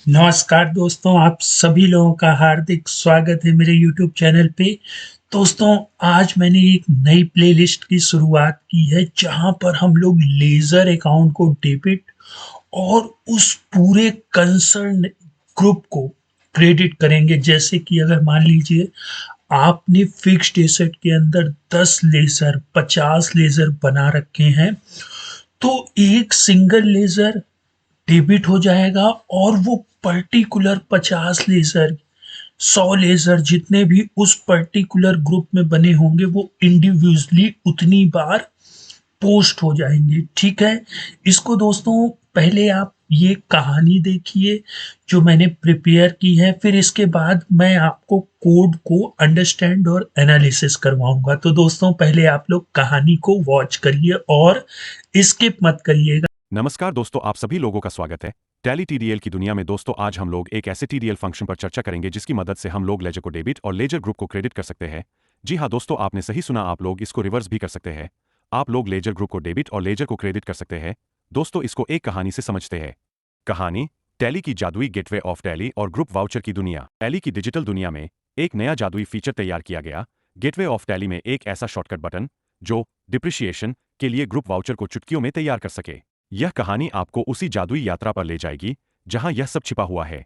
नमस्कार दोस्तों, आप सभी लोगों का हार्दिक स्वागत है मेरे यूट्यूब चैनल पे। दोस्तों, आज मैंने एक नई प्लेलिस्ट की शुरुआत की है जहाँ पर हम लोग लेज़र अकाउंट को डेबिट और उस पूरे कंसर्न ग्रुप को क्रेडिट करेंगे। जैसे कि अगर मान लीजिए आपने फिक्स्ड एसेट के अंदर 10 लेज़र, 50 लेज़र बना रखे हैं, तो एक सिंगल लेज़र डेबिट हो जाएगा और वो पर्टिकुलर 50 लेज़र, 100 लेज़र जितने भी उस पर्टिकुलर ग्रुप में बने होंगे वो इंडिविजुअली उतनी बार पोस्ट हो जाएंगे। ठीक है, इसको दोस्तों पहले आप ये कहानी देखिए जो मैंने प्रिपेयर की है, फिर इसके बाद मैं आपको कोड को अंडरस्टैंड और एनालिसिस करवाऊंगा। तो दोस्तों पहले आप लोग कहानी को वॉच करिए और स्किप मत करिएगा। नमस्कार दोस्तों, आप सभी लोगों का स्वागत है टैली टीडीएल की दुनिया में। दोस्तों, आज हम लोग एक ऐसे टीडीएल फंक्शन पर चर्चा करेंगे जिसकी मदद से हम लोग लेजर को डेबिट और लेजर ग्रुप को क्रेडिट कर सकते हैं। जी हाँ दोस्तों, आपने सही सुना, आप लोग इसको रिवर्स भी कर सकते हैं। आप लोग लेजर ग्रुप को डेबिट और लेजर को क्रेडिट कर सकते हैं। दोस्तों, इसको एक कहानी से समझते हैं। कहानी: टैली की जादुई गेटवे ऑफ टैली और ग्रुप वाउचर की दुनिया। टैली की डिजिटल दुनिया में एक नया जादुई फीचर तैयार किया गया, गेटवे ऑफ टैली में एक ऐसा शॉर्टकट बटन जो डिप्रिशिएशन के लिए ग्रुप वाउचर को चुटकियों में तैयार कर सके। यह कहानी आपको उसी जादुई यात्रा पर ले जाएगी जहां यह सब छिपा हुआ है।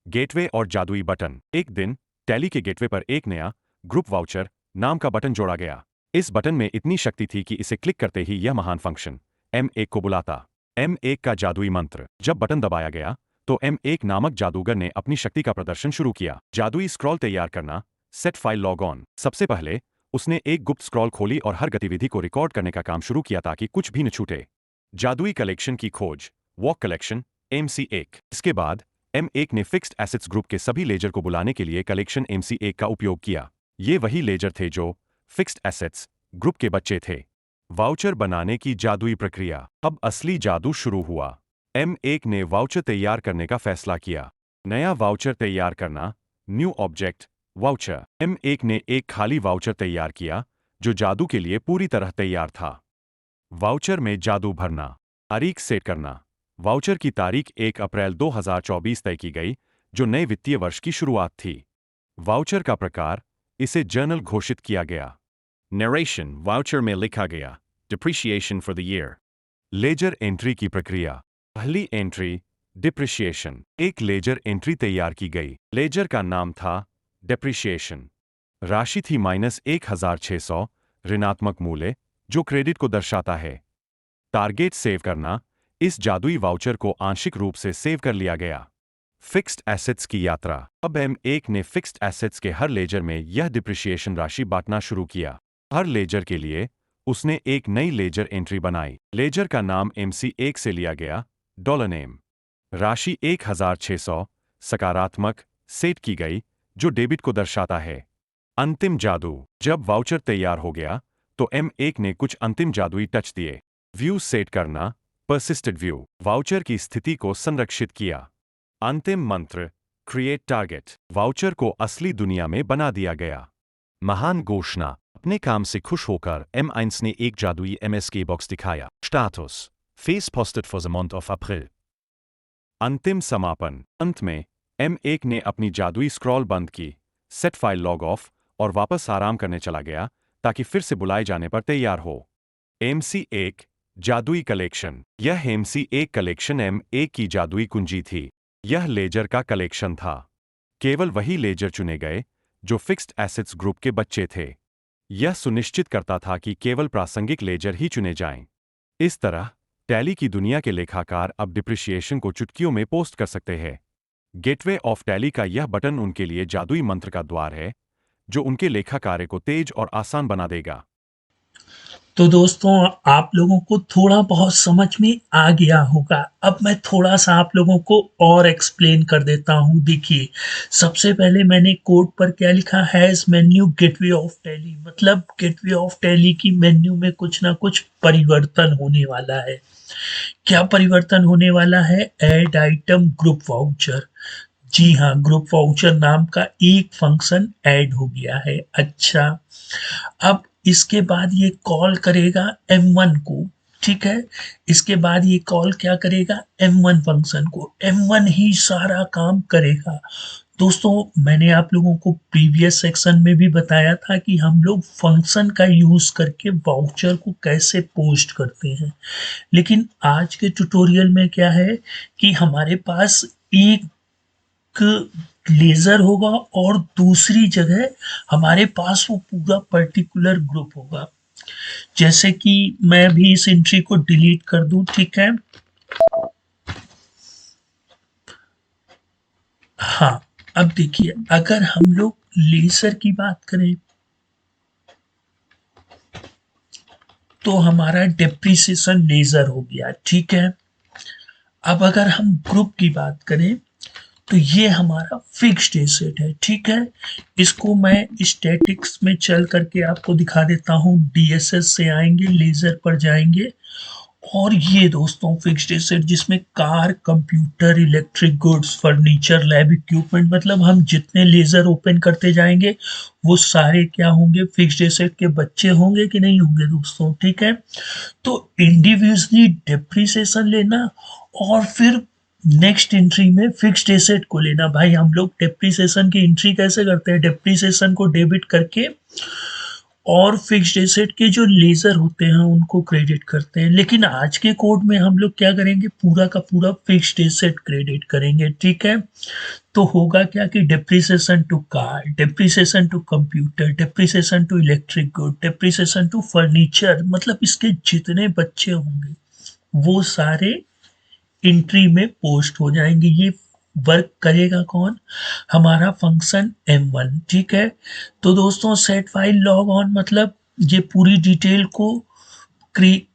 गेटवे और जादुई बटन। एक दिन टैली के गेटवे पर एक नया ग्रुप वाउचर नाम का बटन जोड़ा गया। इस बटन में इतनी शक्ति थी कि इसे क्लिक करते ही यह महान फंक्शन M1 को बुलाता। M1 का जादुई मंत्र। जब बटन दबाया गया तो M1 नामक जादूगर ने अपनी शक्ति का प्रदर्शन शुरू किया। जादुई स्क्रॉल तैयार करना। Set file log on. सबसे पहले उसने एक गुप्त स्क्रॉल खोली और हर गतिविधि को रिकॉर्ड करने का काम शुरू किया ताकि कुछ भी न छूटे। जादुई कलेक्शन की खोज। Walk collection MC1। इसके बाद M1 ने फिक्स्ड एसेट्स ग्रुप के सभी लेजर को बुलाने के लिए कलेक्शन MC1 का उपयोग किया। ये वही लेजर थे जो फिक्स्ड एसेट्स ग्रुप के बच्चे थे। वाउचर बनाने की जादुई प्रक्रिया। अब असली जादू शुरू हुआ। M1 ने वाउचर तैयार करने का फैसला किया। नया वाउचर तैयार करना। New object voucher. M1 ने एक खाली वाउचर तैयार किया जो जादू के लिए पूरी तरह तैयार था। वाउचर में जादू भरना। तारीख सेट करना। वाउचर की तारीख 1 अप्रैल 2024 तय की गई, जो नए वित्तीय वर्ष की शुरुआत थी। वाउचर का प्रकार: इसे जर्नल घोषित किया गया। नरेशन: वाउचर में लिखा गया depreciation for the year. Ledger entry की प्रक्रिया। पहली एंट्री डिप्रिशिएशन। एक लेजर एंट्री तैयार की गई। लेजर का नाम था डिप्रिशिएशन। राशि थी -1600 ऋणात्मक मूल्य, जो क्रेडिट को दर्शाता है। टारगेट सेव करना। इस जादुई वाउचर को आंशिक रूप से सेव कर लिया गया। फिक्स्ड एसेट्स की यात्रा। अब M1 ने फिक्स्ड एसेट्स के हर लेजर में यह डिप्रिशिएशन राशि बांटना शुरू किया। हर लेजर के लिए उसने एक नई लेजर एंट्री बनाई। लेजर का नाम MC1 से लिया गया। Dollar name. राशि 1600 सकारात्मक सेट की गई, जो डेबिट को दर्शाता है। अंतिम जादू। जब वाउचर तैयार हो गया तो M1 ने कुछ अंतिम जादुई टच दिए। व्यू सेट करना। Persisted view. वाउचर की स्थिति को संरक्षित किया। अंतिम मंत्र क्रिएट टारगेट। वाउचर को असली दुनिया में बना दिया गया। महान घोषणा। अपने काम से खुश होकर M1 ने एक जादुई MSK बॉक्स दिखाया। Status face posted for the month of April. अंतिम समापन। अंत में M1 ने अपनी जादुई स्क्रॉल बंद की, सेट फाइल लॉग ऑफ और वापस आराम करने चला गया ताकि फिर से बुलाए जाने पर तैयार हो। MC1 जादुई कलेक्शन। यह MC1 कलेक्शन M1 की जादुई कुंजी थी। यह लेजर का कलेक्शन था। केवल वही लेजर चुने गए जो फिक्स्ड एसेट्स ग्रुप के बच्चे थे। यह सुनिश्चित करता था कि केवल प्रासंगिक लेजर ही चुने जाएं। इस तरह टैली की दुनिया के लेखाकार अब डिप्रिशिएशन को चुटकियों में पोस्ट कर सकते हैं। गेटवे ऑफ टैली का यह बटन उनके लिए जादुई मंत्र का द्वार है, जो उनके लेखा कार्य को तेज और आसान बना देगा। तो दोस्तों, आप लोगों को थोड़ा बहुत समझ में आ गया होगा। अब मैं थोड़ा सा आप लोगों को और एक्सप्लेन कर देता हूँ। देखिए, सबसे पहले मैंने कोड पर क्या लिखा, has menu gateway of tally, मतलब गेटवे ऑफ टैली की मेन्यू में कुछ ना कुछ परिवर्तन होने वाला है। क्या परिवर्तन होने वाला है? Add item group voucher. जी हाँ, ग्रुप वाउचर नाम का एक फंक्शन ऐड हो गया है। अच्छा, अब इसके बाद ये कॉल करेगा M1 को। ठीक है। इसके बाद ये कॉल क्या करेगा, M1 फंक्शन को, M1 ही सारा काम करेगा। दोस्तों मैंने आप लोगों को प्रीवियस सेक्शन में भी बताया था कि हम लोग फंक्शन का यूज करके वाउचर को कैसे पोस्ट करते हैं, लेकिन आज के ट्यूटोरियल में क्या है कि हमारे पास एक लेजर होगा और दूसरी जगह हमारे पास वो पूरा पर्टिकुलर ग्रुप होगा। जैसे कि मैं भी इस एंट्री को डिलीट कर दूं, ठीक है। हाँ, अब देखिए अगर हम लोग लेजर की बात करें तो हमारा डेप्रिसिएशन लेजर हो गया, ठीक है। अब अगर हम ग्रुप की बात करें तो ये हमारा फिक्स्ड एसेट है, ठीक है। इसको मैं स्टैटिक्स में चल करके आपको दिखा देता हूँ। डीएसएस से आएंगे, लेजर पर जाएंगे, और ये दोस्तों फिक्स्ड एसेट जिसमें car, computer, electric goods, furniture, lab equipment, मतलब हम जितने लेजर ओपन करते जाएंगे वो सारे क्या होंगे, फिक्स्ड एसेट के बच्चे होंगे कि नहीं होंगे दोस्तों, ठीक है। तो इंडिविजुअली डेप्रिसिएशन लेना और फिर नेक्स्ट एंट्री में फिक्स्ड एसेट को लेना। भाई हम लोग डेप्रिसिएशन की एंट्री कैसे करते हैं, डेप्रिसिएशन को डेबिट करके और फिक्स्ड एसेट के जो लेजर होते हैं उनको क्रेडिट करते हैं। लेकिन आज के कोड में हम लोग क्या करेंगे, पूरा का पूरा फिक्स्ड एसेट क्रेडिट करेंगे, ठीक है। तो होगा क्या कि depreciation to car, depreciation to computer, depreciation to electric good, depreciation to furniture, मतलब इसके जितने बच्चे होंगे वो सारे एंट्री में पोस्ट हो जाएंगे। ये वर्क करेगा कौन, हमारा फंक्शन M1, ठीक है। तो दोस्तों सेट फाइल लॉग ऑन मतलब ये पूरी डिटेल को क्रिएट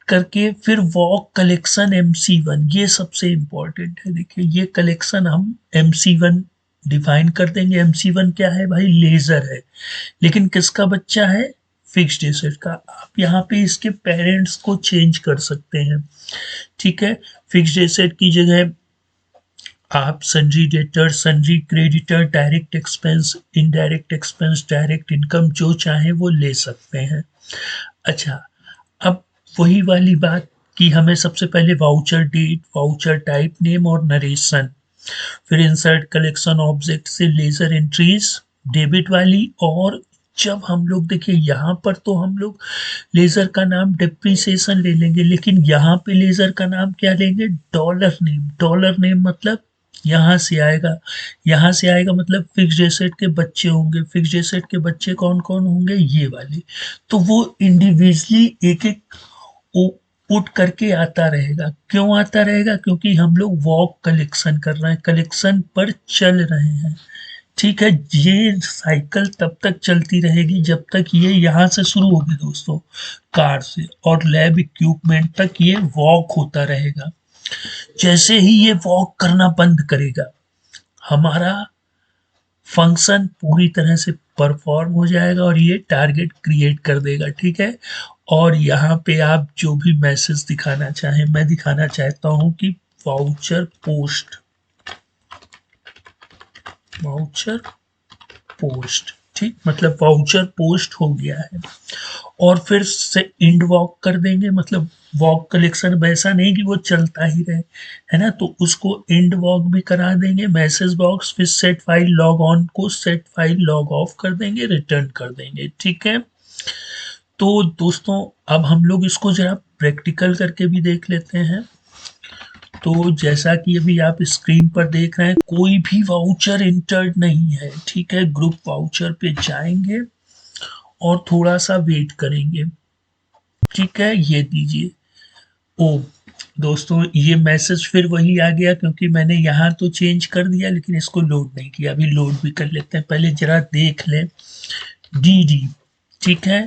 करके फिर वॉक कलेक्शन MC1, ये सबसे इंपॉर्टेंट है। देखिए ये कलेक्शन हम MC1 डिफाइन कर देंगे। MC1 क्या है भाई, लेजर है, लेकिन किसका बच्चा है, फिक्स्ड एसेट का। आप यहाँ पे इसके पेरेंट्स को चेंज कर सकते हैं, ठीक है। फिक्स्ड एसेट की जगह आप sundry debtor, sundry creditor, direct expense, indirect expense, direct income जो चाहे वो ले सकते हैं। अच्छा, अब वही वाली बात कि हमें सबसे पहले voucher date, voucher type, name और नरेशन, फिर इंसर्ट कलेक्शन ऑब्जेक्ट से लेजर एंट्रीज डेबिट वाली। और जब हम लोग देखिए यहाँ पर तो हम लोग लेजर का नाम डेप्रिसिएशन ले लेंगे, लेकिन यहाँ पे लेजर का नाम क्या लेंगे, डॉलर नेम। डॉलर नेम मतलब यहाँ से आएगा, यहाँ से आएगा मतलब फिक्स्ड एसेट के बच्चे होंगे। फिक्स्ड एसेट के बच्चे कौन कौन होंगे, ये वाले। तो वो इंडिविजुअली एक एक पुट करके आता रहेगा। क्यों आता रहेगा, क्योंकि हम लोग वॉक कलेक्शन कर रहे हैं, कलेक्शन पर चल रहे हैं, ठीक है। ये साइकिल तब तक चलती रहेगी जब तक ये यहाँ से शुरू होगी दोस्तों, कार से, और लैब इक्विपमेंट तक ये वॉक होता रहेगा। जैसे ही ये वॉक करना बंद करेगा, हमारा फंक्शन पूरी तरह से परफॉर्म हो जाएगा और ये टारगेट क्रिएट कर देगा, ठीक है। और यहाँ पे आप जो भी मैसेज दिखाना चाहें, मैं दिखाना चाहता हूँ कि वाउचर पोस्ट, वाउचर पोस्ट, ठीक, मतलब वाउचर पोस्ट हो गया है। और फिर से इंड वॉक कर देंगे, मतलब वॉक कलेक्शन वैसा नहीं कि वो चलता ही रहे, है ना, तो उसको इंड वॉक भी करा देंगे। मैसेज बॉक्स, फिर सेट फाइल लॉग ऑन को सेट फाइल लॉग ऑफ कर देंगे, रिटर्न कर देंगे, ठीक है। तो दोस्तों अब हम लोग इसको जरा प्रैक्टिकल करके भी देख लेते हैं। तो जैसा कि अभी आप स्क्रीन पर देख रहे हैं, कोई भी वाउचर इंटर्ड नहीं है, ठीक है। ग्रुप वाउचर पे जाएंगे और थोड़ा सा वेट करेंगे, ठीक है। ये दीजिए, ओ दोस्तों ये मैसेज फिर वही आ गया, क्योंकि मैंने यहाँ तो चेंज कर दिया लेकिन इसको लोड नहीं किया। अभी लोड भी कर लेते हैं, पहले जरा देख लें। DD, ठीक है।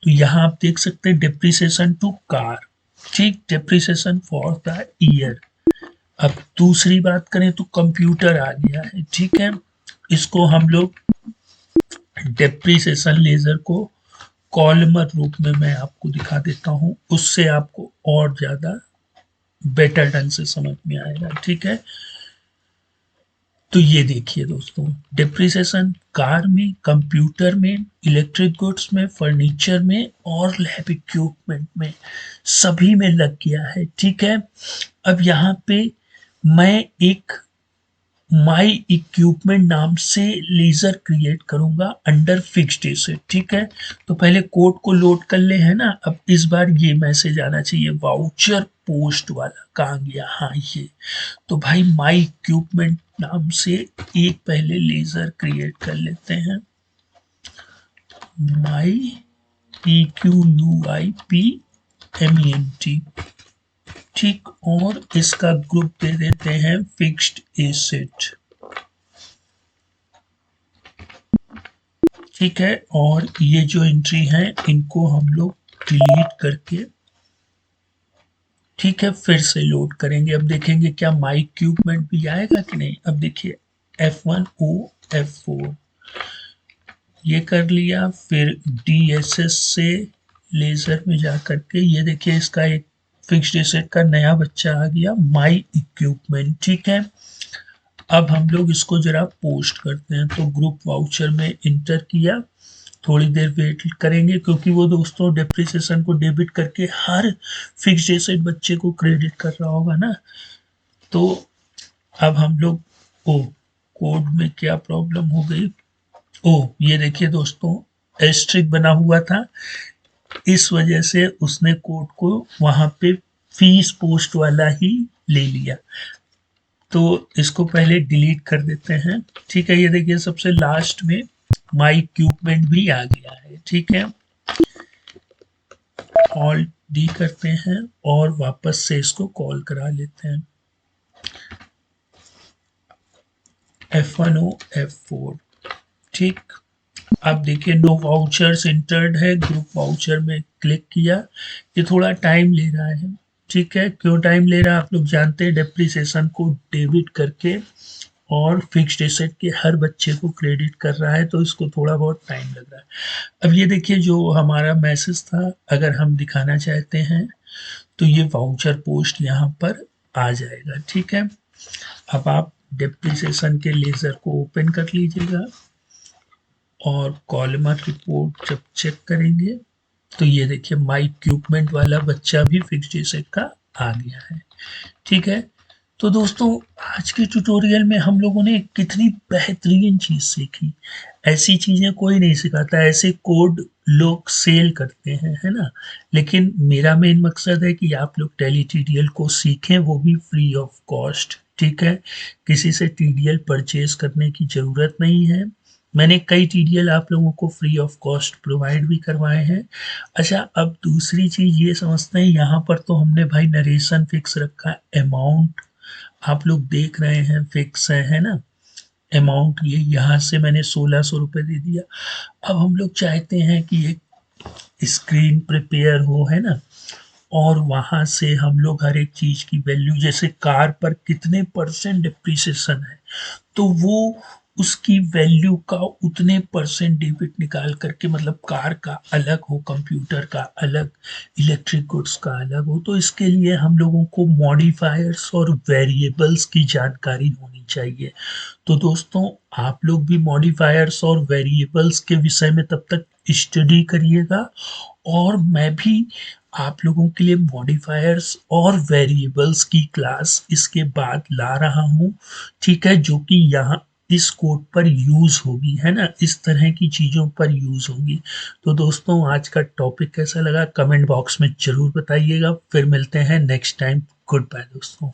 तो यहाँ आप देख सकते हैं डेप्रिसिएशन टू कार, ठीक, डेप्रिसिएशन फॉर द ईयर। अब दूसरी बात करें तो कंप्यूटर आ गया है, ठीक है। इसको हम लोग डेप्रिसिएशन लेजर को कॉलमर रूप में मैं आपको दिखा देता हूं, उससे आपको और ज्यादा बेटर ढंग से समझ में आएगा, ठीक है। तो ये देखिए दोस्तों, डिप्रिसिएशन कार में, कंप्यूटर में, इलेक्ट्रिक गुड्स में, फर्नीचर में और लैब इक्विपमेंट में, सभी में लग गया है। ठीक है, अब यहाँ पे मैं एक माई इक्विपमेंट नाम से लेजर क्रिएट करूंगा अंडर फिक्स्ड एसेट। ठीक है, तो पहले कोड को लोड कर ले, है ना। अब इस बार ये मैसेज आना चाहिए, वाउचर पोस्ट वाला कहाँ गया, हाँ ये। तो भाई माई इक्विपमेंट नाम से एक पहले लेजर क्रिएट कर लेते हैं, माई EQUIPMENT। ठीक, और इसका ग्रुप दे देते हैं फिक्स्ड एसेट। ठीक है, और ये जो एंट्री है इनको हम लोग डिलीट करके, ठीक है, फिर से लोड करेंगे। अब देखेंगे क्या माई इक्विपमेंट भी आएगा कि नहीं। अब देखिए F1O F4 ये कर लिया, फिर DSS से लेजर में जा करके ये देखिए इसका एक फिक्स्ड एसेट का नया बच्चा आ गया, माई इक्विपमेंट। ठीक है, अब हम लोग इसको जरा पोस्ट करते हैं। तो ग्रुप वाउचर में इंटर किया, थोड़ी देर वेट करेंगे क्योंकि वो दोस्तों डेप्रिसिएशन को डेबिट करके हर फिक्स्ड एसेट बच्चे को क्रेडिट कर रहा होगा ना। तो अब हम लोग, ओ कोड में क्या प्रॉब्लम हो गई, ओ ये देखिए दोस्तों एस्ट्रिक बना हुआ था, इस वजह से उसने कोड को वहां पे फीस पोस्ट वाला ही ले लिया। तो इसको पहले डिलीट कर देते हैं। ठीक है, ये देखिए सबसे लास्ट में माई इक्विपमेंट भी आ गया है। ठीक है, ऑल्ट डी करते हैं और वापस से इसको कॉल करा लेते हैं, F1O F4। ठीक, अब देखिए नो वाउचर्स इंटर्ड है, ग्रुप वाउचर में क्लिक किया, ये थोड़ा टाइम ले रहा है। ठीक है, क्यों टाइम ले रहा है आप लोग जानते हैं, डेप्रिसिएशन को डेबिट करके और फिक्स्ड एसेट के हर बच्चे को क्रेडिट कर रहा है, तो इसको थोड़ा बहुत टाइम लग रहा है। अब ये देखिए जो हमारा मैसेज था, अगर हम दिखाना चाहते हैं तो ये वाउचर पोस्ट यहाँ पर आ जाएगा। ठीक है, अब आप डेप्रिसिएशन के लेजर को ओपन कर लीजिएगा और कॉलमर रिपोर्ट जब चेक करेंगे तो ये देखिए माई इक्विपमेंट वाला बच्चा भी फिक्स्ड एसेट का आ गया है। ठीक है, तो दोस्तों आज के ट्यूटोरियल में हम लोगों ने कितनी बेहतरीन चीज सीखी। ऐसी चीजें कोई नहीं सिखाता, ऐसे कोड लोग सेल करते हैं, है ना। लेकिन मेरा मेन मकसद है कि आप लोग टैली TDL को सीखें, वो भी फ्री ऑफ कॉस्ट। ठीक है, किसी से TDL परचेज करने की जरूरत नहीं है। मैंने कई TDL आप लोगों को फ्री ऑफ कॉस्ट प्रोवाइड भी करवाए हैं। अच्छा, अब दूसरी चीज ये समझते हैं, यहाँ पर तो हमने भाई नरेशन फिक्स रखा है, अमाउंट आप लोग देख रहे हैं फिक्स है ना। अमाउंट ये यहाँ से मैंने 1600 रुपये दे दिया। अब हम लोग चाहते हैं कि एक स्क्रीन प्रिपेयर हो, है ना, और वहां से हम लोग हर एक चीज की वैल्यू, जैसे कार पर कितने परसेंट डिप्रिसिएशन है तो वो उसकी वैल्यू का उतने परसेंट डेबिट निकाल करके, मतलब कार का अलग हो, कंप्यूटर का अलग, इलेक्ट्रिक गुड्स का अलग हो। तो इसके लिए हम लोगों को मॉडिफायर्स और वेरिएबल्स की जानकारी होनी चाहिए। तो दोस्तों आप लोग भी मॉडिफायर्स और वेरिएबल्स के विषय में तब तक स्टडी करिएगा, और मैं भी आप लोगों के लिए मॉडिफायर्स और वेरिएबल्स की क्लास इसके बाद ला रहा हूँ। ठीक है, जो कि यहाँ इस कोड पर यूज होगी, है ना, इस तरह की चीजों पर यूज होगी। तो दोस्तों आज का टॉपिक कैसा लगा कमेंट बॉक्स में जरूर बताइएगा। फिर मिलते हैं नेक्स्ट टाइम। गुड बाय दोस्तों।